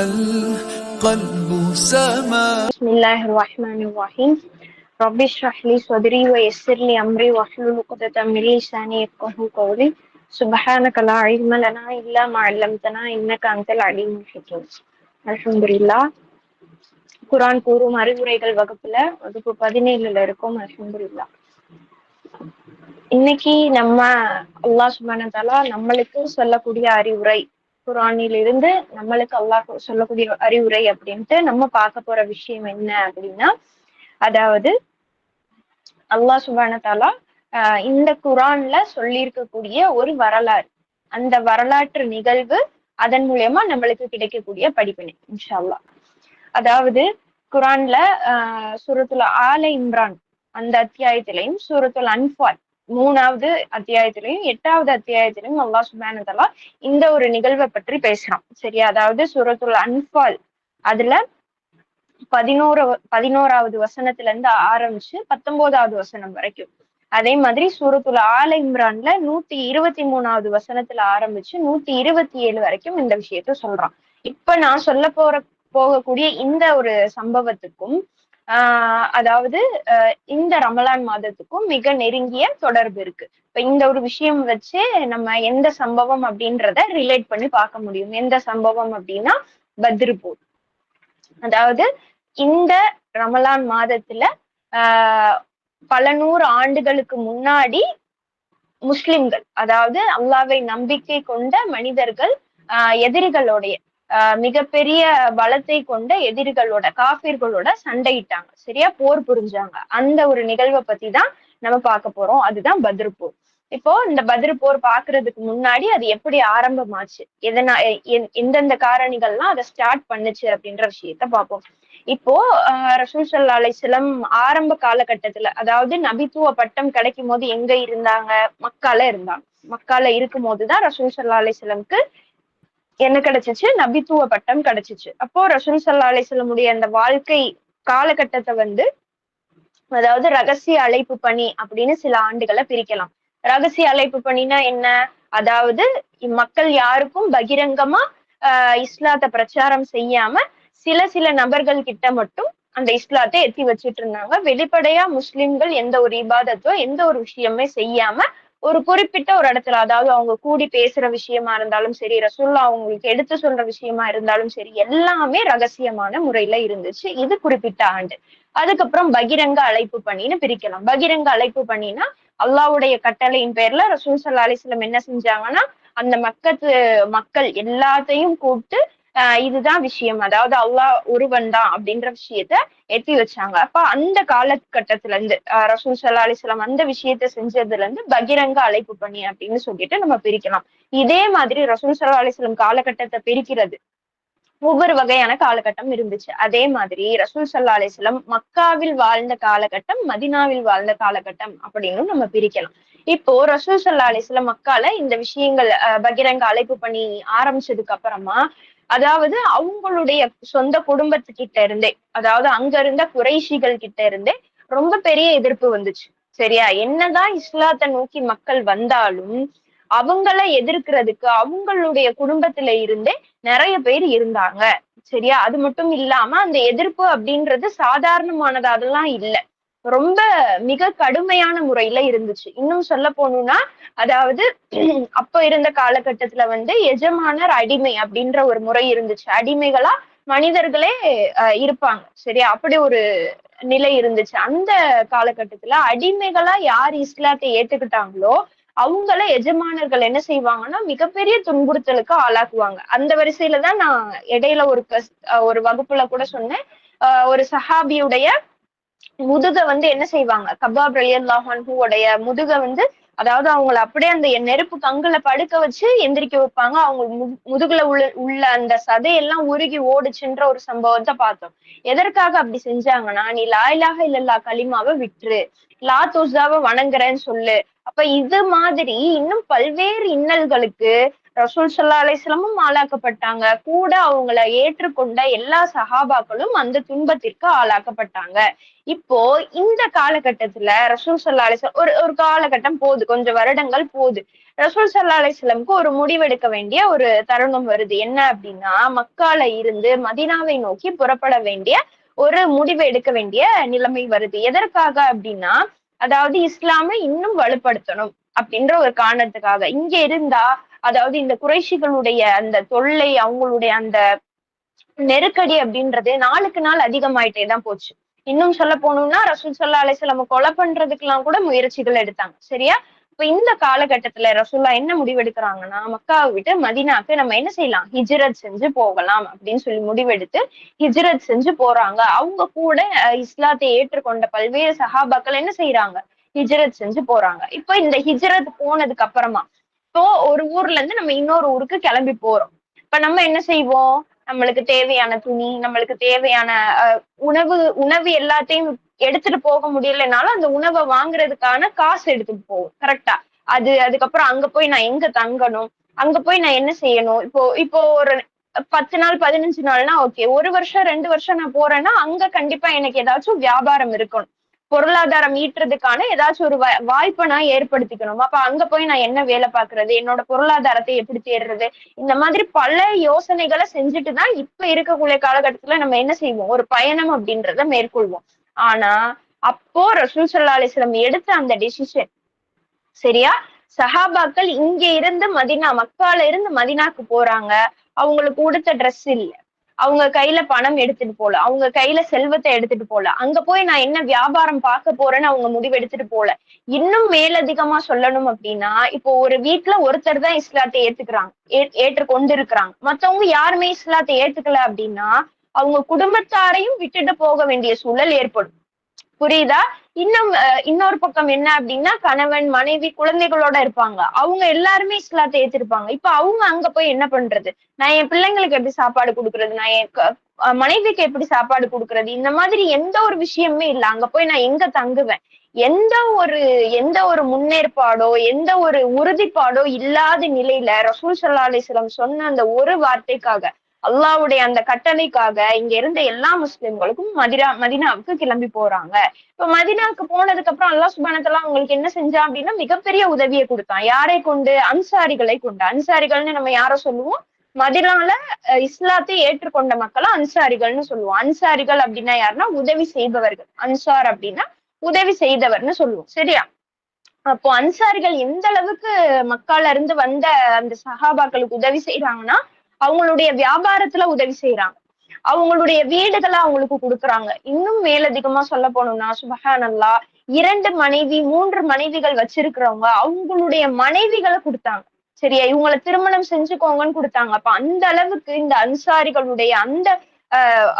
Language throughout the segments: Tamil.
القلب سما. بسم الله الرحمن الرحيم. رب اشرح لي صدري ويسر لي امري واحلل عقدة من لساني يفقهوا قولي. سبحانك لا علم لنا الا ما علمتنا انك انت العليم الحكيم. அல்ஹம்துலில்லாஹ். குர்ஆன் கூறும் அறிவுரைகள் வகுப்பு 17ல இருக்கோம். அல்ஹம்துலில்லாஹ். இன்னைக்கு நம்ம அல்லாஹ் சுப்ஹானஹு வ தஆலா நம்மளுக்கு சொல்லக்கூடிய அறிவுரை, குர்ஆனில் இருந்து நம்மளுக்கு அல்லாஹ் சொல்லக்கூடிய அறிவுரை அப்படின்ட்டு நம்ம பார்க்க போற விஷயம் என்ன அப்படின்னா, அதாவது அல்லாஹ் சுப்ஹானஹு வ தஆலா இந்த குர்ஆன்ல சொல்லியிருக்கக்கூடிய ஒரு வரலாறு, அந்த வரலாற்று நிகழ்வு, அதன் மூலியமா நம்மளுக்கு கிடைக்கக்கூடிய படிப்பினை இன்ஷா அல்லாஹ். அதாவது குர்ஆன்ல சூரத்துல் ஆல இம்ரான் அந்த அத்தியாயத்திலையும், சூரத்துல் அன்ஃபால் 3வது அத்தியாயத்திலையும் 8வது அத்தியாயத்திலையும் அல்லாஹ் சுப்ஹானஹு வ தஆலா இந்த ஒரு நிகழ்வை பற்றி பேசுறான். சரியா? அதாவது சூரத்துல் அன்ஃபால் அதுல 11வது வசனத்துல இருந்து ஆரம்பிச்சு 19வது வசனம் வரைக்கும், அதே மாதிரி சூரத்துல் ஆல இம்ரான்ல 123வது வசனத்துல ஆரம்பிச்சு 127 வரைக்கும் இந்த விஷயத்த சொல்றான். இப்ப நான் போகக்கூடிய இந்த ஒரு சம்பவத்துக்கும் அதாவது இந்த ரமலான் மாதத்துக்கும் மிக நெருங்கிய தொடர்பு இருக்கு. இப்ப இந்த ஒரு விஷயம் வச்சு நம்ம எந்த சம்பவம் அப்படின்றத ரிலேட் பண்ணி பார்க்க முடியும். எந்த சம்பவம் அப்படின்னா பத்ர் போர். அதாவது இந்த ரமலான் மாதத்துல பல நூறு ஆண்டுகளுக்கு முன்னாடி முஸ்லிம்கள், அதாவது அல்லாஹ்வை நம்பிக்கை கொண்ட மனிதர்கள் எதிரிகளுடைய மிகப்பெரிய பலத்தை கொண்ட எதிரிகளோட, காஃபிர்களோட சண்டையிட்டாங்க. சரியா? போர் புரிஞ்சாங்க. அந்த ஒரு நிகழ்வை பத்தி தான் நம்ம பார்க்க போறோம். அதுதான் பத்ர் போர். இப்போ இந்த பத்ர் போர் பாக்குறதுக்கு முன்னாடி அது எப்படி ஆரம்பமாச்சு, எந்தெந்த காரணிகள்லாம் அதை ஸ்டார்ட் பண்ணுச்சு அப்படின்ற விஷயத்த பார்ப்போம். இப்போ ரசூல் ஸல்லல்லாஹு அலைஹி வஸல்லம் ஆரம்ப காலகட்டத்துல, அதாவது நபித்துவ பட்டம் கிடைக்கும் போது எங்க இருந்தாங்க? மக்கால இருந்தாங்க. மக்கால இருக்கும் போதுதான் ரசூல் ஸல்லல்லாஹு அலைஹி வஸல்லம்க்கு என்ன கிடைச்சிச்சு? நபித்துவ பட்டம் கிடைச்சிச்சு. அப்போ ரசூல் ஸல்லல்லாஹு அலைஹி வஸல்லமுடைய அந்த வாழ்க்கை காலகட்டத்தை அதாவது ரகசிய அழைப்பு பணி அப்படின்னு சில ஆண்டுகளை பிரிக்கலாம். ரகசிய அழைப்பு பணினா என்ன? அதாவது மக்கள் யாருக்கும் பகிரங்கமா இஸ்லாத்தை பிரச்சாரம் செய்யாம சில நபர்கள் கிட்ட மட்டும் அந்த இஸ்லாத்தை எத்தி வச்சிட்டு இருந்தாங்க. வெளிப்படையா முஸ்லிம்கள் எந்த ஒரு இபாதத்தோ எந்த ஒரு விஷயமே செய்யாம ஒரு குறிப்பிட்ட ஒரு இடத்துல, அதாவது அவங்க கூடி பேசுற விஷயமா இருந்தாலும் சரி, ரசூலுல்லாஹ் அவங்களுக்கு எடுத்து சொல்ற விஷயமா இருந்தாலும் சரி, எல்லாமே ரகசியமான முறையில இருந்துச்சு. இது குறிப்பிட்ட ஆண்டு. அதுக்கப்புறம் பகிரங்க அழைப்பு பணின்னு பிரிக்கலாம். பகிரங்க அழைப்பு பணினா அல்லாஹ்வுடைய கட்டளையின் பேர்ல ரசூல் ஸல்லல்லாஹு அலைஹி வஸல்லம் என்ன செஞ்சாங்கன்னா, அந்த மக்கள் எல்லாத்தையும் கூப்பிட்டு இதுதான் விஷயம், அதாவது அல்லாஹ் ஒருவன் தான் அப்படின்ற விஷயத்த எத்தி வச்சாங்க. அப்ப அந்த காலகட்டத்துல இருந்து ரசூல் ஸல்லல்லாஹு அலைஹி வஸல்லம் அந்த விஷயத்த செஞ்சதுல இருந்து பகிரங்க அழைப்பு பணி அப்படின்னு சொல்லிட்டு நம்ம பிரிக்கலாம். இதே மாதிரி ரசூல் ஸல்லல்லாஹு அலைஹி வஸல்லம் காலகட்டத்தை பிரிக்கிறது ஒவ்வொரு வகையான காலகட்டம் இருந்துச்சு. அதே மாதிரி ரசூல் ஸல்லல்லாஹு அலைஹி வஸல்லம் மக்காவில் வாழ்ந்த காலகட்டம், மதீனாவில் வாழ்ந்த காலகட்டம் அப்படின்னு நம்ம பிரிக்கலாம். இப்போ ரசூல் ஸல்லல்லாஹு அலைஹி வஸல்லம் மக்கால இந்த விஷயங்கள் பகிரங்க அழைப்பு பண்ணி ஆரம்பிச்சதுக்கு அப்புறமா, அதாவது அவங்களுடைய சொந்த குடும்பத்துக்கிட்ட இருந்தே, அதாவது அங்க இருந்த குறைஷிகள் கிட்ட இருந்தே ரொம்ப பெரிய எதிர்ப்பு வந்துச்சு. சரியா? என்னதான் இஸ்லாத்தை நோக்கி மக்கள் வந்தாலும் அவங்களை எதிர்க்கிறதுக்கு அவங்களுடைய குடும்பத்துல இருந்தே நிறைய பேர் இருந்தாங்க. சரியா? அது மட்டும் இல்லாம அந்த எதிர்ப்பு அப்படின்றது சாதாரணமானது அதெல்லாம் இல்ல, ரொம்ப மிக கடுமையான முறையில இருந்துச்சு. இன்னும் சொல்ல போனோம்னா, அதாவது அப்ப இருந்த காலகட்டத்துல எஜமானர் அடிமை அப்படின்ற ஒரு முறை இருந்துச்சு. அடிமைகளா மனிதர்களே இருப்பாங்க. சரியா? அப்படி ஒரு நிலை இருந்துச்சு. அந்த காலகட்டத்துல அடிமைகளா யார் இஸ்லாத்தை ஏத்துக்கிட்டாங்களோ அவங்கள எஜமானர்கள் என்ன செய்வாங்கன்னா மிகப்பெரிய துன்புறுத்தலுக்கு ஆளாக்குவாங்க. அந்த வரிசையில தான் நான் இடையில ஒரு வகுப்புல கூட சொன்னேன். ஒரு சஹாபியுடைய முதுக என்ன செய்வாங்க, கபாப் ரலியல்லாஹு அன்ஹுவோடைய முதுக அதாவது அவங்கள அப்படியே அந்த நெருப்பு கங்குல படுக்க வச்சு எந்திரிக்க வைப்பாங்க. அவங்க முதுகுல உள்ள அந்த சதையெல்லாம் உருகி ஓடுச்சுன்ற ஒரு சம்பவத்தை பார்த்தோம். எதற்காக அப்படி செஞ்சாங்கன்னா, நீ லா இலாஹ இல்லல்லாஹ் கலிமாவை விட்டுரு, லாத் உஸ்ஸாவை வணங்குறேன்னு சொல்லு. அப்ப இது மாதிரி இன்னும் பல்வேறு இன்னல்களுக்கு ரசூல் ஸல்லல்லாஹு அலைஹி வஸல்லமும் ஆளாக்கப்பட்டாங்க, கூட அவங்கள ஏற்றுக்கொண்ட எல்லா சஹாபாக்களும் அந்த துன்பத்திற்கு ஆளாக்கப்பட்டாங்க. இப்போ இந்த காலகட்டத்துல ரசூல் ஸல்லல்லாஹு அலைஹி வஸல்லம் ஒரு ஒரு காலகட்டம் போகுது, கொஞ்சம் வருடங்கள் போகுது. ரசூல் ஸல்லல்லாஹு அலைஹி வஸல்லம்க்கு ஒரு முடிவெடுக்க வேண்டிய ஒரு தருணம் வருது. என்ன அப்படின்னா, மக்கால இருந்து மதீனாவை நோக்கி புறப்பட வேண்டிய ஒரு முடிவு எடுக்க வேண்டிய நிலைமை வருது. எதற்காக அப்படின்னா, அதாவது இஸ்லாமை இன்னும் வலுப்படுத்தணும் அப்படின்ற ஒரு காரணத்துக்காக. இங்க இருந்தா, அதாவது இந்த குறைஷிகளுடைய அந்த தொல்லை, அவங்களுடைய அந்த நெருக்கடி அப்படின்றது நாளுக்கு நாள் அதிகமாயிட்டே தான் போச்சு. இன்னும் சொல்ல போனோம்னா ரசூல் ஸல்லல்லாஹு அலைஹி வஸல்லம் கொலை பண்றதுக்கெல்லாம் கூட முயற்சிகள் எடுத்தாங்க. சரியா? இப்ப இந்த காலகட்டத்துல ரசூல்லா என்ன முடிவெடுக்கிறாங்கன்னா, மக்காவை விட்டு மதீனாக்கு நம்ம என்ன செய்யலாம்? ஹிஜ்ரத் செஞ்சு போகலாம் அப்படின்னு சொல்லி முடிவெடுத்து ஹிஜ்ரத் செஞ்சு போறாங்க. அவங்க கூட இஸ்லாத்தை ஏற்றுக்கொண்ட பல்வேறு சஹாபாக்கள் என்ன செய்யறாங்க? ஹிஜ்ரத் செஞ்சு போறாங்க. இப்ப இந்த ஹிஜ்ரத் போனதுக்கு அப்புறமா, இப்போ ஒரு ஊர்ல இருந்து நம்ம இன்னொரு ஊருக்கு கிளம்பி போறோம். இப்ப நம்ம என்ன செய்வோம்? நம்மளுக்கு தேவையான துணி, நம்மளுக்கு தேவையான உணவு உணவு எல்லாத்தையும் எடுத்துட்டு போக முடியலைனாலும் அந்த உணவை வாங்குறதுக்கான காசு எடுத்துட்டு போவோம். கரெக்டா? அதுக்கப்புறம் அங்க போய் நான் எங்க தங்கணும்? அங்க போய் நான் என்ன செய்யணும்? இப்போ இப்போ ஒரு 10 நாள், 15 நாள்னா ஓகே. 1 வருஷம், 2 வருஷம் நான் போறேன்னா, அங்க கண்டிப்பா எனக்கு ஏதாச்சும் வியாபாரம் இருக்கணும். பொருளாதாரம் ஈட்டுறதுக்கான ஏதாச்சும் ஒரு வாய்ப்பை நான் ஏற்படுத்திக்கணும். அப்ப அங்க போய் நான் என்ன வேலை பார்க்கிறது? என்னோட பொருளாதாரத்தை எப்படி தேடுறது? இந்த மாதிரி பல யோசனைகளை செஞ்சுட்டு தான் இப்ப இருக்கக்கூடிய காலகட்டத்துல நம்ம என்ன செய்வோம்? ஒரு பயணம் அப்படின்றத மேற்கொள்வோம். ஆனா, அப்போ ரசூல் ஸல்லல்லாஹு அலைஹி வஸல்லம் எடுத்த அந்த டெசிஷன் சரியா? சஹாபாக்கள் இங்க இருந்து மதீனா, மக்கால இருந்து மதீனாக்கு போறாங்க. அவங்களுக்கு உடுத்த ட்ரெஸ் இல்ல. அவங்க கையில பணம் எடுத்துட்டு போல. அவங்க கையில செல்வத்தை எடுத்துட்டு போல. அங்க போய் நான் என்ன வியாபாரம் பார்க்க போறேன்னு அவங்க முடிவு எடுத்துட்டு போல. இன்னும் மேலதிகமா சொல்லணும் அப்படின்னா, இப்போ ஒரு வீட்ல ஒருத்தர் தான் இஸ்லாத்தை ஏத்துக்கிறாங்க. ஏற்று கொண்டிருக்கிறாங்க. மத்தவங்க யாருமே இஸ்லாத்தை ஏத்துக்கல அப்படின்னா, அவங்க குடும்பத்தாரையும் விட்டுட்டு போக வேண்டிய சூழல் ஏற்படும். புரியுதா? இன்னும் இன்னொரு பக்கம் என்ன அப்படின்னா, கணவன், மனைவி, குழந்தைகளோட இருப்பாங்க. அவங்க எல்லாருமே இஸ்லாத்தை ஏத்திருப்பாங்க. இப்ப அவங்க அங்க போய் என்ன பண்றது? நான் என் பிள்ளைங்களுக்கு எப்படி சாப்பாடு குடுக்குறது? நான் என் மனைவிக்கு எப்படி சாப்பாடு குடுக்குறது? இந்த மாதிரி எந்த ஒரு விஷயமுமே இல்ல. அங்க போய் நான் எங்க தங்குவேன்? எந்த ஒரு எந்த ஒரு முன்னேற்பாடோ, எந்த ஒரு உறுதிப்பாடோ இல்லாத நிலையில ரசூல் ஸல்லல்லாஹு அலைஹி வஸல்லம் சொன்ன அந்த ஒரு வார்த்தைக்காக, அல்லாஹ்வுடைய அந்த கட்டளைக்காக இங்க இருந்த எல்லா முஸ்லிம்களுக்கும் மதீனாவுக்கு கிளம்பி போறாங்க. இப்ப மதீனாவுக்கு போனதுக்கு அப்புறம் அல்லாஹ் சுப்ஹானஹு வ தஆலா அவங்களுக்கு என்ன செஞ்சான் அப்படின்னா, மிகப்பெரிய உதவியை கொடுத்தான். யாரை கொண்டு? அன்சாரிகளை கொண்டு. அன்சாரிகள்னு நம்ம யார சொல்லுவோம்? மதீனால இஸ்லாத்தை ஏற்றுக்கொண்ட மக்கள அன்சாரிகள்னு சொல்லுவோம். அன்சாரிகள் அப்படின்னா யாருன்னா உதவி செய்பவர்கள். அன்சார் அப்படின்னா உதவி செய்தவர்னு சொல்லுவோம். சரியா? அப்போ அன்சாரிகள் எந்த அளவுக்கு மக்கால இருந்து வந்த அந்த சஹாபாக்களுக்கு உதவி செய்யறாங்கன்னா, அவங்களுடைய வியாபாரத்துல உதவி செய்யறாங்க. அவங்களுடைய வீடுகளை அவங்களுக்கு கொடுக்குறாங்க. இன்னும் மேலதிகமா சொல்ல போனோம்னா, சுபஹானல்லாஹ் 2 மனைவி, 3 மனைவிகள் வச்சிருக்கிறவங்க அவங்களுடைய மனைவிகளை கொடுத்தாங்க. சரியா? இவங்களை திருமணம் செஞ்சுக்கோங்கன்னு கொடுத்தாங்க. அப்ப அந்த அளவுக்கு இந்த அன்சாரிகளுடைய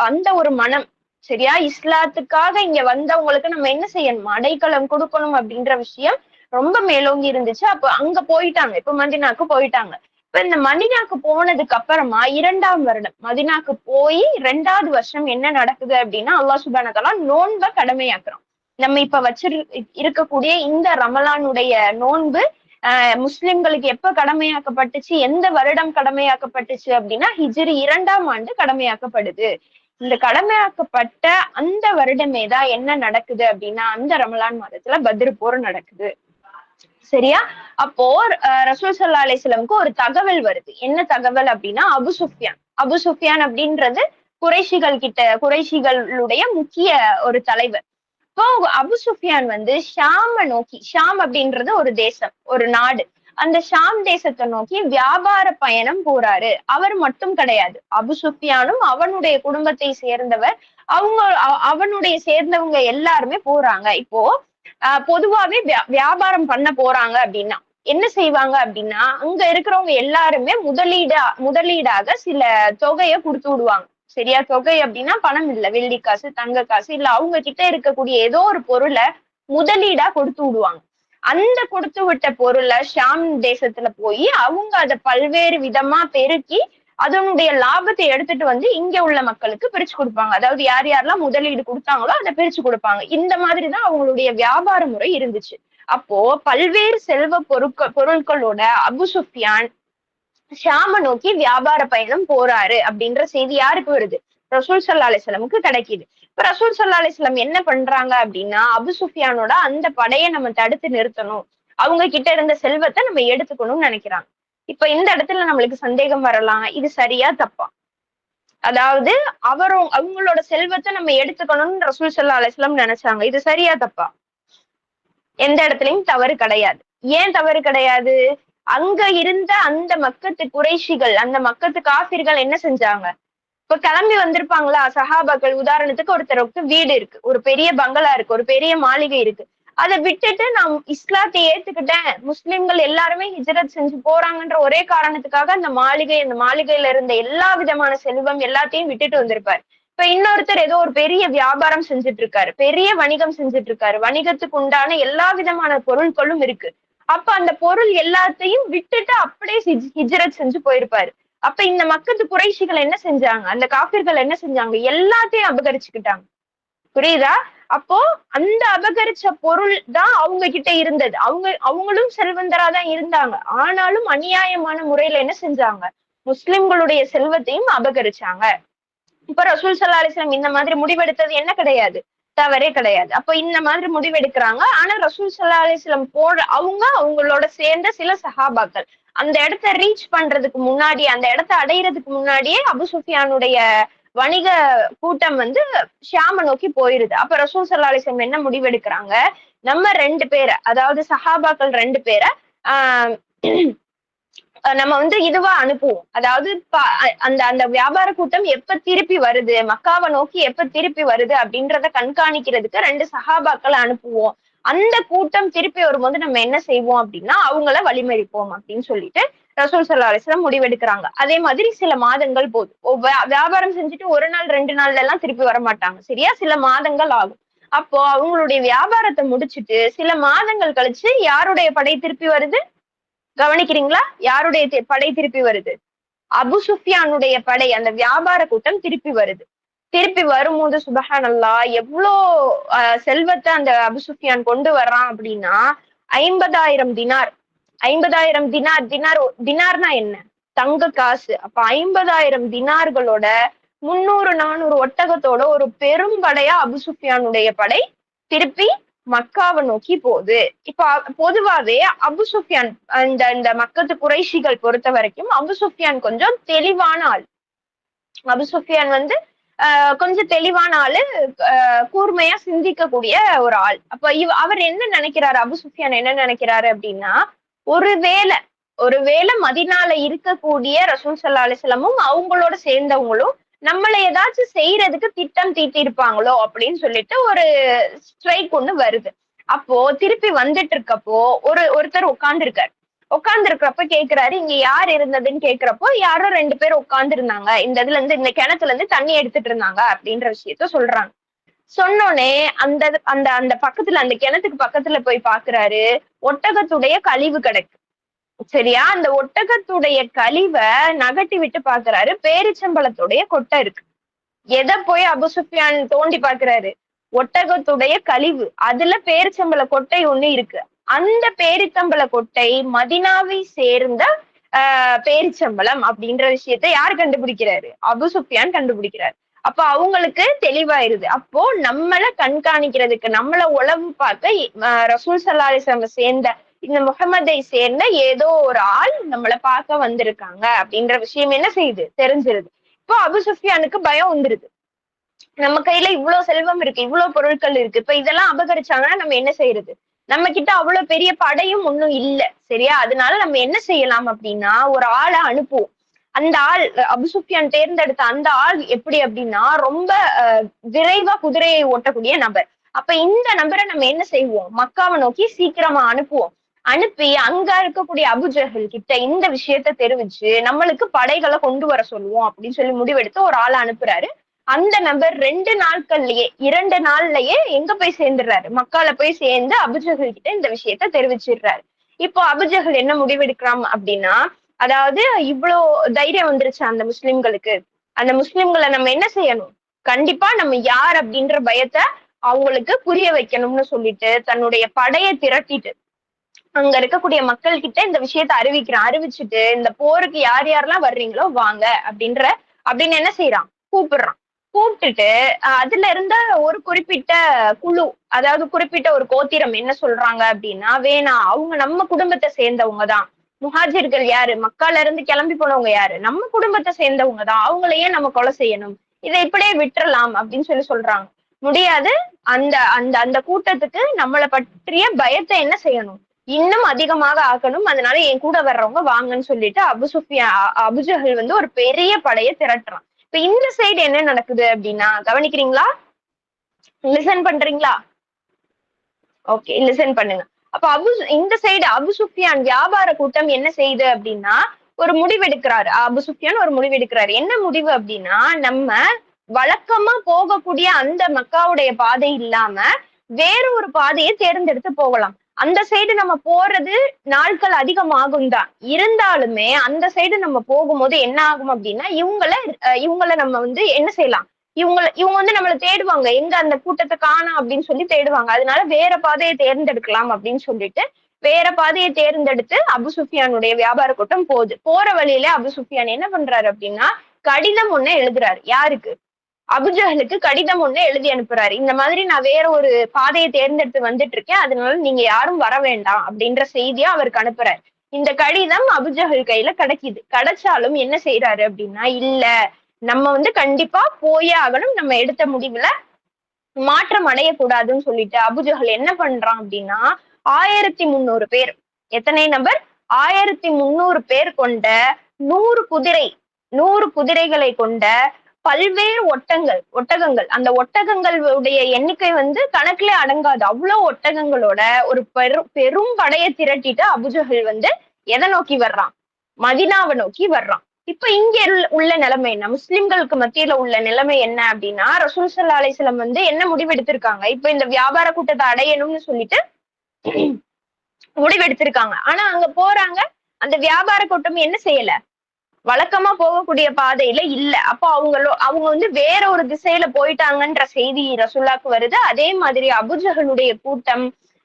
அந்த ஒரு மனம் சரியா? இஸ்லாத்துக்காக இங்க வந்தவங்களுக்கு நம்ம என்ன செய்யணும்? அடைக்கலம் கொடுக்கணும் அப்படின்ற விஷயம் ரொம்ப மேலோங்கி இருந்துச்சு. அப்ப அங்க போயிட்டாங்க. இப்ப மதீனாக்கு போயிட்டாங்க. இப்ப இந்த மதீனாக்கு போனதுக்கு அப்புறமா 2ஆம் வருடம் மதீனாக்கு போய் 2வது வருஷம் என்ன நடக்குது அப்படின்னா, அல்லாஹ் சுப்ஹானஹு வ தஆலா நோன்பை கடமையாக்குறான். நம்ம இப்ப இருக்கக்கூடிய இந்த ரமலானுடைய நோன்பு முஸ்லிம்களுக்கு எப்ப கடமையாக்கப்பட்டுச்சு? எந்த வருடம் கடமையாக்கப்பட்டுச்சு அப்படின்னா, ஹிஜ்ரி 2ஆம் ஆண்டு கடமையாக்கப்படுது. இந்த கடமையாக்கப்பட்ட அந்த வருடமே தான் என்ன நடக்குது அப்படின்னா, அந்த ரமலான் மாதத்துல பத்ர் போர் நடக்குது. சரியா? அப்போ ரசூல் ஸல்லல்லாஹு அலைஹி வஸல்லம்க்கு ஒரு தகவல் வருது. என்ன தகவல் அப்படின்னா, அபு சுஃப்யான். அபு சுஃப்யான் அப்படின்றது குறைஷிகளுடைய முக்கிய ஒரு தலைவர். இப்போ அபு சுஃப்யான் வந்து ஷாம் அப்படின்றது ஒரு தேசம், ஒரு நாடு. அந்த ஷாம் தேசத்தை நோக்கி வியாபார பயணம் போறாரு. அவர் மட்டும் கிடையாது. அபு சுஃப்யானும் அவனுடைய குடும்பத்தை சேர்ந்தவர், அவனுடைய சேர்ந்தவங்க எல்லாருமே போறாங்க. இப்போ பொதுவாவே வியாபாரம் பண்ண போறாங்க அப்படின்னா என்ன செய்வாங்க அப்படின்னா, அங்க இருக்கிறவங்க எல்லாருமே முதலீடாக சில தொகையை கொடுத்து விடுவாங்க. சரியா? தொகை அப்படின்னா பணம் இல்ல, வெள்ளி காசு, தங்க காசு இல்ல, அவங்க கிட்ட இருக்கக்கூடிய ஏதோ ஒரு பொருளை முதலீடா கொடுத்து விடுவாங்க. அந்த கொடுத்து விட்ட பொருளை ஷாம் தேசத்துல போய் அவங்க அதை பல்வேறு விதமா பெருக்கி அதனுடைய லாபத்தை எடுத்துட்டு வந்து இங்க உள்ள மக்களுக்கு பிரிச்சு கொடுப்பாங்க. அதாவது யார் யாரெல்லாம் முதலீடு கொடுத்தாங்களோ அதை பிரிச்சு கொடுப்பாங்க. இந்த மாதிரிதான் அவங்களுடைய வியாபார முறை இருந்துச்சு. அப்போ பல்வேறு செல்வ பொருட்களோட அபு சுஃப்யான் ஷாம நோக்கி வியாபார பயணம் போறாரு அப்படின்ற செய்தி யாருக்கு வருது? ரசூல் ஸல்லல்லாஹு அலைஹி வஸல்லமுக்கு கிடைக்குது. இப்ப ரசூல் ஸல்லல்லாஹு அலைஹி வஸல்லம் என்ன பண்றாங்க அப்படின்னா, அபு சுஃபியானோட அந்த படையை நம்ம தடுத்து நிறுத்தணும், அவங்க கிட்ட இருந்த செல்வத்தை நம்ம எடுத்துக்கணும்னு நினைக்கிறாங்க. இப்ப இந்த இடத்துல நம்மளுக்கு சந்தேகம் வரலாம், இது சரியா தப்பா? அதாவது அவங்களோட செல்வத்தை நம்ம எடுத்துக்கணும்னு ரசூல் ஸல்லல்லாஹு அலைஹி வஸல்லம் நினைச்சாங்க, இது சரியா தப்பா? எந்த இடத்துலயும் தவறு கிடையாது. ஏன் தவறு கிடையாது? அங்க இருந்த அந்த மக்கத்து குறைஷிகள், அந்த மக்கத்து காஃபிர்கள் என்ன செஞ்சாங்க? இப்ப கிளம்பி வந்திருப்பாங்களா சஹாபாக்கள், உதாரணத்துக்கு ஒருத்தருக்கு வீடு இருக்கு, ஒரு பெரிய பங்களா இருக்கு, ஒரு பெரிய மாளிகை இருக்கு, அதை விட்டுட்டு நான் இஸ்லாத்தை ஏத்துக்கிட்டேன், முஸ்லிம்கள் எல்லாருமே ஹிஜ்ரத் செஞ்சு போறாங்கன்ற ஒரே காரணத்துக்காக அந்த மாளிகையில இருந்த எல்லா விதமான செல்வம் எல்லாத்தையும் விட்டுட்டு வந்திருப்பாரு. இப்ப இன்னொருத்தர் ஏதோ ஒரு பெரிய வியாபாரம் செஞ்சுட்டு இருக்காரு, பெரிய வணிகம் செஞ்சுட்டு இருக்காரு, வணிகத்துக்கு உண்டான எல்லா விதமான பொருட்களும் இருக்கு. அப்ப அந்த பொருள் எல்லாத்தையும் விட்டுட்டு அப்படியே ஹிஜ்ரத் செஞ்சு போயிருப்பாரு. அப்ப இந்த மக்கத்து குறைஷிகள் என்ன செஞ்சாங்க? அந்த காபிர்கள் என்ன செஞ்சாங்க? எல்லாத்தையும் அபகரிச்சுக்கிட்டாங்க. புரியுதா? அப்போ அந்த அபகரிச்ச பொருள் தான் அவங்க கிட்ட இருந்தது. அவங்களும் செல்வந்தரா தான் இருந்தாங்க. ஆனாலும் அநியாயமான முறையில என்ன செஞ்சாங்க? முஸ்லிம்களுடைய செல்வத்தையும் அபகரிச்சாங்க. இப்ப ரசூல் ஸல்லல்லாஹு அலைஹி வஸல்லம் இந்த மாதிரி முடிவெடுத்தது என்ன கிடையாது? தவறே கிடையாது. அப்ப இந்த மாதிரி முடிவெடுக்கிறாங்க. ஆனா ரசூல் ஸல்லல்லாஹு அலைஹி வஸல்லம் அவங்களோட சேர்ந்த சில சஹாபாக்கள் அந்த இடத்த ரீச் பண்றதுக்கு முன்னாடி, அந்த இடத்த அடையிறதுக்கு முன்னாடியே அபு சுஃபியானுடைய வணிக கூட்டம் ஷாம நோக்கி போயிருது. அப்ப ரசூல் ஸல்லல்லாஹு அலைஹி வஸல்லம் என்ன முடிவெடுக்கிறாங்க? நம்ம 2 பேரை, அதாவது சஹாபாக்கள் 2 பேரை ஆஹ் நம்ம இதுவா அனுப்புவோம். அதாவது அந்த அந்த வியாபார கூட்டம் எப்ப திருப்பி வருது, மக்காவை நோக்கி எப்ப திருப்பி வருது அப்படின்றத கண்காணிக்கிறதுக்கு 2 சஹாபாக்களை அனுப்புவோம். அந்த கூட்டம் திருப்பி வரும்போது நம்ம என்ன செய்வோம் அப்படின்னா, அவங்கள வழிமறிப்போம் அப்படின்னு சொல்லிட்டு ரசூல் ஸல்லல்லாஹு அலைஹி வஸல்லம் முடிவெடுக்கிறாங்க. அதே மாதிரி சில மாதங்கள் போதும். வியாபாரம் செஞ்சுட்டு 1 நாள் 2 நாள்ல எல்லாம் திருப்பி வர மாட்டாங்க, சரியா? சில மாதங்கள் ஆகும். அப்போ அவங்களுடைய வியாபாரத்தை முடிச்சுட்டு சில மாதங்கள் கழிச்சு யாருடைய படை திருப்பி வருது? கவனிக்கிறீங்களா? யாருடைய படை திருப்பி வருது? அபு சுஃபியானுடைய படை, அந்த வியாபார கூட்டம் திருப்பி வருது. திருப்பி வரும்போது சுபஹானல்லாஹ், எவ்வளோ செல்வத்தை அந்த அபு சுஃபியான் கொண்டு வர்றான் அப்படின்னா 50,000 தினார். 50,000 தினார். தினார்னா என்ன? தங்க காசு. அப்ப 50,000 தினார்களோட 300-400 ஒட்டகத்தோட ஒரு பெரும் படையா அபு சுஃபியானுடைய படை திருப்பி மக்காவை நோக்கி போகுது. இப்ப பொதுவாவே அபு சுஃபியான், இந்த மக்கத்து குறைஷிகள் பொறுத்த வரைக்கும் அபு சுஃபியான் கொஞ்சம் தெளிவான ஆள். அபு சுஃபியான் கொஞ்சம் தெளிவான ஆளு, கூர்மையா சிந்திக்கக்கூடிய ஒரு ஆள். அப்ப அவர் என்ன நினைக்கிறாரு? அபு சுஃபியான் என்ன நினைக்கிறாரு அப்படின்னா, ஒருவேளை மதீனால இருக்கக்கூடிய ரசூல் ஸல்லல்லாஹு அலைஹி வஸல்லமும் அவங்களோட சேர்ந்தவங்களும் நம்மள ஏதாச்சும் செய்யறதுக்கு திட்டம் தீட்டி இருப்பாங்களோ அப்படின்னு சொல்லிட்டு ஒரு ஸ்ட்ரைக் ஒண்ணு வருது. அப்போ திருப்பி வந்துட்டு இருக்கப்போ ஒருத்தர் உட்கார்ந்து இருக்கிறப்ப கேக்குறாரு, இங்க யார் இருந்ததுன்னு கேக்குறப்போ, யாரோ 2 பேர் உட்கார்ந்து இருந்தாங்க, இந்த கிணத்துல இருந்து தண்ணி எடுத்துட்டு இருந்தாங்க அப்படின்ற விஷயத்த சொல்றாங்க. சொன்னோனே அந்த அந்த அந்த பக்கத்துல, அந்த கிணத்துக்கு பக்கத்துல போய் பாக்குறாரு, ஒட்டகத்துடைய கழிவு கிடக்கு, சரியா? அந்த ஒட்டகத்துடைய கழிவை நகட்டி விட்டு பாக்குறாரு, பேரிச்சம்பழத்துடைய கொட்டை இருக்கு. எதை போய் அபு சுஃபியான் தோண்டி பாக்குறாரு? ஒட்டகத்துடைய கழிவு, அதுல பேரிச்சம்பழ கொட்டை ஒண்ணு இருக்கு. அந்த பேரிச்சம்பழ கொட்டை மதினாவை சேர்ந்த பேரிச்சம்பழம் அப்படின்ற விஷயத்த யார் கண்டுபிடிக்கிறாரு? அபு சுஃபியான் கண்டுபிடிக்கிறாரு. அப்ப அவங்களுக்கு தெளிவாயிருது. அப்போ நம்மள கண்காணிக்கிறதுக்கு, நம்மள உளவு பார்க்க ரசூல் ஸல்லல்லாஹு அலைஹி வஸல்லம் சேர்ந்த, இந்த முஹம்மதை சேர்ந்த ஏதோ ஒரு ஆள் நம்மள பார்க்க வந்திருக்காங்க அப்படின்ற விஷயம் என்ன செய்யுது? தெரிஞ்சிருது. இப்போ அபு சுஃபியானுக்கு பயம் வந்துருது. நம்ம கையில இவ்வளவு செல்வம் இருக்கு, இவ்வளவு பொருட்கள் இருக்கு, இப்ப இதெல்லாம் அபகரிச்சாங்கன்னா நம்ம என்ன செய்யறது? நம்ம கிட்ட அவ்வளவு பெரிய படையும் ஒண்ணும் இல்ல, சரியா? அதனால நம்ம என்ன செய்யலாம் அப்படின்னா, ஒரு ஆளை அனுப்புவோம். அந்த ஆள், அபு சுஃபியான் தேர்ந்தெடுத்த அந்த ஆள் எப்படி அப்படின்னா, ரொம்ப விரைவா குதிரையை ஓட்டக்கூடிய நபர். அப்ப இந்த நபரை நம்ம என்ன செய்வோம்? மக்காவை நோக்கி சீக்கிரமா அனுப்புவோம். அனுப்பி அங்க இருக்கக்கூடிய அபுஜஹல் கிட்ட இந்த விஷயத்த தெரிவிச்சு நம்மளுக்கு படைகளை கொண்டு வர சொல்லுவோம் அப்படின்னு சொல்லி முடிவெடுத்து ஒரு ஆளை அனுப்புறாரு. அந்த நபர் 2 நாள்லயே எங்க போய் சேர்ந்துடுறாரு? மக்கால போய் சேர்ந்து அபுஜஹல் கிட்ட இந்த விஷயத்த தெரிவிச்சிடுறாரு. இப்போ அபுஜஹல் என்ன முடிவெடுக்கிறான் அப்படின்னா, அதாவது இவ்வளோ தைரியம் வந்துருச்சு அந்த முஸ்லிம்களுக்கு, அந்த முஸ்லிம்களை நம்ம என்ன செய்யணும்? கண்டிப்பா நம்ம யார் அப்படின்ற பயத்தை அவங்களுக்கு புரிய வைக்கணும்னு சொல்லிட்டு தன்னுடைய படையை திரட்டிட்டு அங்க இருக்கக்கூடிய மக்கள் கிட்ட இந்த விஷயத்த அறிவிக்கிறான். அறிவிச்சுட்டு இந்த போருக்கு யார் யாரெல்லாம் வர்றீங்களோ வாங்க அப்படின்னு என்ன செய்யறான், கூப்பிடுறான். கூப்பிட்டுட்டு அதுல இருந்த ஒரு குறிப்பிட்ட குழு, அதாவது குறிப்பிட்ட ஒரு கோத்திரம் என்ன சொல்றாங்க அப்படின்னா, வேணாம், அவங்க நம்ம குடும்பத்தை சேர்ந்தவங்க தான். முஹாஜிர்கள் யாரு, மக்கால இருந்து கிளம்பி போனவங்க யாரு, நம்ம குடும்பத்தை சேர்ந்தவங்க தான், அவங்களையே நம்ம கொலை செய்யணும், இதை இப்படியே விட்டுறலாம் அப்படின்னு சொல்றாங்க. முடியாது. அந்த அந்த அந்த கூட்டத்துக்கு நம்மளை பற்றிய பயத்தை என்ன செய்யணும், இன்னும் அதிகமாக ஆக்கணும். அதனால என் கூட வர்றவங்க வாங்கன்னு சொல்லிட்டு அபுஜஹல் வந்து ஒரு பெரிய படையை திரட்டுறான். இப்ப இந்த சைடு என்ன நடக்குது அப்படின்னா, கவனிக்கிறீங்களா, லிசன் பண்றீங்களா? ஓகே, லிசன் பண்ணுங்க. அப்ப இந்த சைடு அபு சுஃபியான் வியாபார கூட்டம் என்ன செய்யுது அப்படின்னா, ஒரு முடிவெடுக்கிறாரு. அபு சுஃபியான் ஒரு முடிவெடுக்கிறாரு. என்ன முடிவு அப்படின்னா, நம்ம வழக்கமா போகக்கூடிய அந்த மக்காவுடைய பாதை இல்லாம வேற ஒரு பாதையை தேர்ந்தெடுத்து போகலாம். அந்த சைடு நம்ம போறது நாட்கள் அதிகமாகும் தான், இருந்தாலுமே அந்த சைடு நம்ம போகும்போது என்ன ஆகும் அப்படின்னா, இவங்களை நம்ம வந்து என்ன செய்யலாம், இவங்க வந்து நம்மளை தேடுவாங்க, எங்க அந்த கூட்டத்தை காணோம் அப்படின்னு சொல்லி தேடுவாங்க. அதனால வேற பாதையை தேர்ந்தெடுக்கலாம் அப்படின்னு சொல்லிட்டு வேற பாதையை தேர்ந்தெடுத்து அபு சுஃபியானுடைய வியாபார கூட்டம் போகுது. போற வழியில அபு சுஃபியான் என்ன பண்றாரு அப்படின்னா, கடிதம் ஒண்ணு எழுதுறாரு. யாருக்கு? அபுஜஹலுக்கு கடிதம் ஒண்ணு எழுதி அனுப்புறாரு. இந்த மாதிரி நான் வேற ஒரு பாதையை தேர்ந்தெடுத்து வந்துட்டு இருக்கேன், அதனால நீங்க யாரும் வர வேண்டாம் அப்படின்ற செய்தியா அவருக்கு அனுப்புறாரு. இந்த கடிதம் அபுஜஹல் கையில கிடைக்குது. கிடைச்சாலும் என்ன செய்யறாரு அப்படின்னா, இல்ல, நம்ம வந்து கண்டிப்பா போயே ஆகணும், நம்ம எடுத்த முடிவுல மாற்றம் அடையக்கூடாதுன்னு சொல்லிட்டு அபுஜஹல் என்ன பண்றான் அப்படின்னா, 1300 பேர், எத்தனை நபர், 1300 பேர் கொண்ட 100 குதிரைகளை கொண்ட பல்வேறு ஒட்டகங்கள், அந்த ஒட்டகங்களுடைய எண்ணிக்கை வந்து கணக்குல அடங்காது, அவ்வளவு ஒட்டகங்களோட ஒரு பெரும் படையை திரட்டிட்டு அபுஜஹல் வந்து எதை நோக்கி வர்றான், மதினாவை நோக்கி வர்றான். இப்ப இங்க உள்ள நிலைமை என்ன, முஸ்லிம்களுக்கு மத்தியில உள்ள நிலைமை என்ன அப்படின்னா, ரசூல் ஸல்லல்லாஹு அலைஹி வஸல்லம் வந்து என்ன முடிவெடுத்திருக்காங்க, இப்ப இந்த வியாபார கூட்டத்தை அடையணும்னு சொல்லிட்டு முடிவெடுத்திருக்காங்க. ஆனா அங்க போறாங்க, அந்த வியாபார கூட்டம் என்ன செய்யல, வழக்கமா போகக்கூடிய பாதையில இல்ல. அப்போ அவங்க வந்து வேற ஒரு திசையில போயிட்டாங்கன்ற செய்தி ரசூலுல்லாஹ்க்கு வருது. அதே மாதிரி அபூஜஹலுடைய கூட்டம்